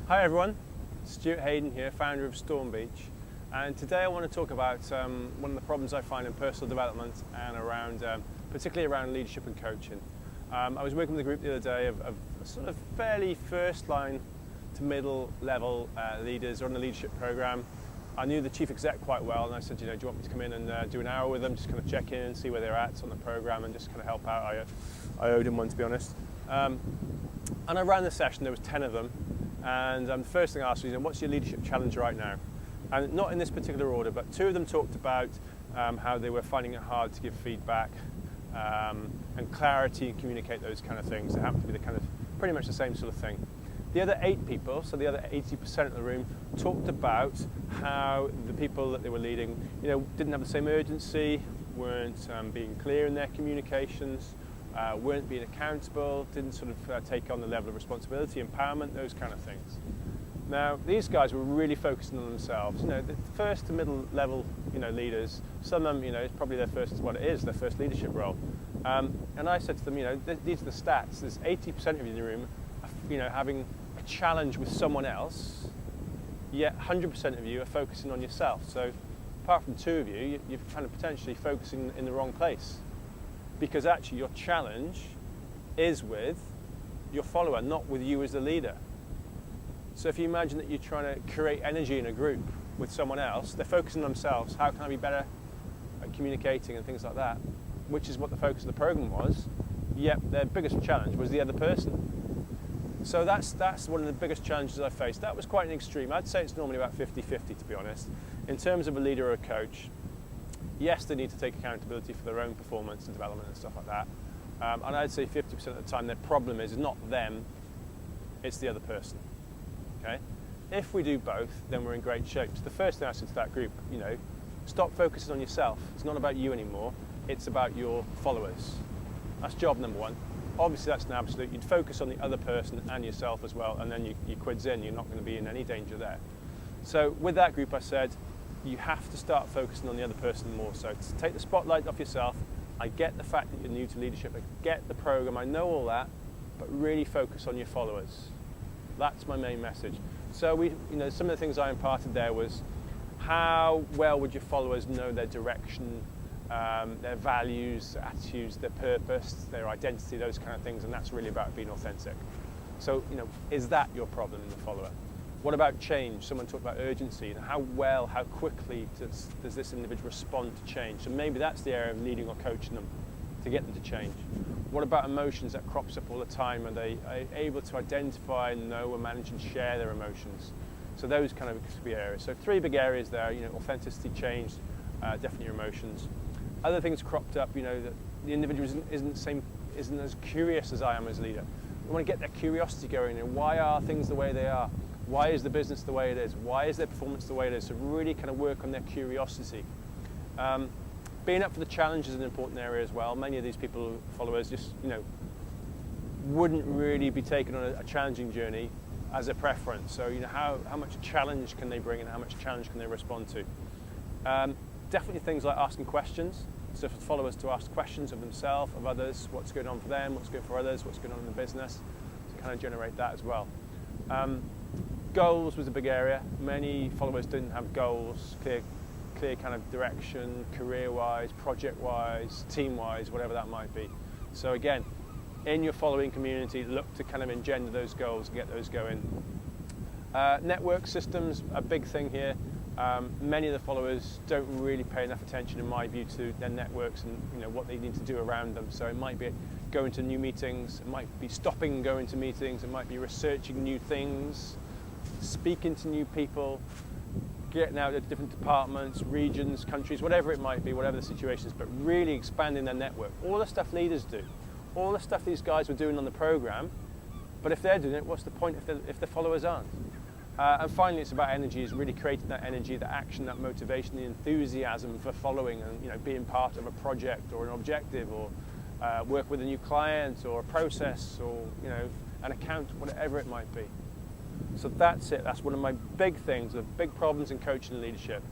Hi everyone, Stuart Haden here, founder of Storm Beach, and today I want to talk about one of the problems I find in personal development and around, particularly around leadership and coaching. I was working with a group the other day of sort of fairly first line to middle level leaders on the leadership program. I knew the chief exec quite well, and I said, do you want me to come in and do an hour with them, just kind of check in, see where they're at on the program, and just kind of help out. I owed him one, to be honest. And I ran the session. There was 10 of them. And the first thing I asked was, what's your leadership challenge right now? And not in this particular order, but 2 of them talked about how they were finding it hard to give feedback and clarity and communicate those kind of things. They happen to be the kind of pretty much the same sort of thing. The other 8 people, so the other 80% of the room, talked about how the people that they were leading, didn't have the same urgency, weren't being clear in their communications, weren't being accountable, didn't sort of take on the level of responsibility, empowerment, those kind of things. Now, these guys were really focusing on themselves. The first to middle level, leaders, some of them, it's probably their first leadership role. And I said to them, these are the stats. There's 80% of you in the room, having a challenge with someone else, yet 100% of you are focusing on yourself. So apart from 2 of you, you're kind of potentially focusing in the wrong place. Because actually your challenge is with your follower, not with you as the leader. So if you imagine that you're trying to create energy in a group with someone else, they're focusing on themselves, how can I be better at communicating and things like that, which is what the focus of the program was, yet their biggest challenge was the other person. So that's one of the biggest challenges I faced. That was quite an extreme. I'd say it's normally about 50-50, to be honest. In terms of a leader or a coach, yes, they need to take accountability for their own performance and development and stuff like that. And I'd say 50% of the time their problem is not them, it's the other person. Okay? If we do both, then we're in great shape. So the first thing I said to that group, stop focusing on yourself. It's not about you anymore, it's about your followers. That's job number 1. Obviously that's an absolute. You'd focus on the other person and yourself as well, and then you quid's in, you're not going to be in any danger there. So with that group I said, you have to start focusing on the other person more. So to take the spotlight off yourself. I get the fact that you're new to leadership, I get the program, I know all that, but really focus on your followers. That's my main message. So some of the things I imparted there was, how well would your followers know their direction, their values, their attitudes, their purpose, their identity, those kind of things, and that's really about being authentic. So, is that your problem in the follower? What about change? Someone talked about urgency, and how quickly does this individual respond to change? So maybe that's the area of leading or coaching them to get them to change. What about emotions that crops up all the time? Are they able to identify, know, and manage and share their emotions? So those kind of could be areas. So 3 big areas there, authenticity, change, definitely your emotions. Other things cropped up, that the individual isn't as curious as I am as a leader. We want to get their curiosity going, and why are things the way they are? Why is the business the way it is? Why is their performance the way it is? So really kind of work on their curiosity. Being up for the challenge is an important area as well. Many of these people, followers, just, wouldn't really be taken on a challenging journey as a preference. So, how much challenge can they bring and how much challenge can they respond to? Definitely things like asking questions. So for followers to ask questions of themselves, of others, what's going on for them, what's going for others, what's going on in the business, to kind of generate that as well. Goals was a big area. Many followers didn't have goals, clear kind of direction, career-wise, project-wise, team-wise, whatever that might be. So again, in your following community, look to kind of engender those goals and get those going. Network systems, a big thing here. Many of the followers don't really pay enough attention, in my view, to their networks and what they need to do around them. So it might be going to new meetings, it might be stopping and going to meetings, it might be researching new things, speaking to new people, getting out of different departments, regions, countries, whatever it might be, whatever the situation is, but really expanding their network. All the stuff leaders do, all the stuff these guys were doing on the program, but if they're doing it, what's the point if the followers aren't? And finally, it's about energy, is really creating that energy, the action, that motivation, the enthusiasm for following and being part of a project or an objective, or work with a new client or a process, or an account, whatever it might be. So that's it. That's one of my big things, the big problems in coaching and leadership,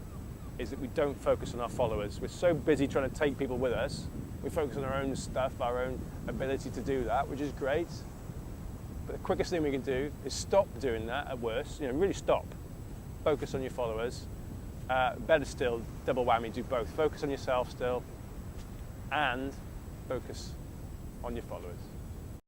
is that we don't focus on our followers. We're so busy trying to take people with us, we focus on our own stuff, our own ability to do that, which is great. But the quickest thing we can do is stop doing that at worst, really stop. Focus on your followers. Better still, double whammy, do both. Focus on yourself still and focus on your followers.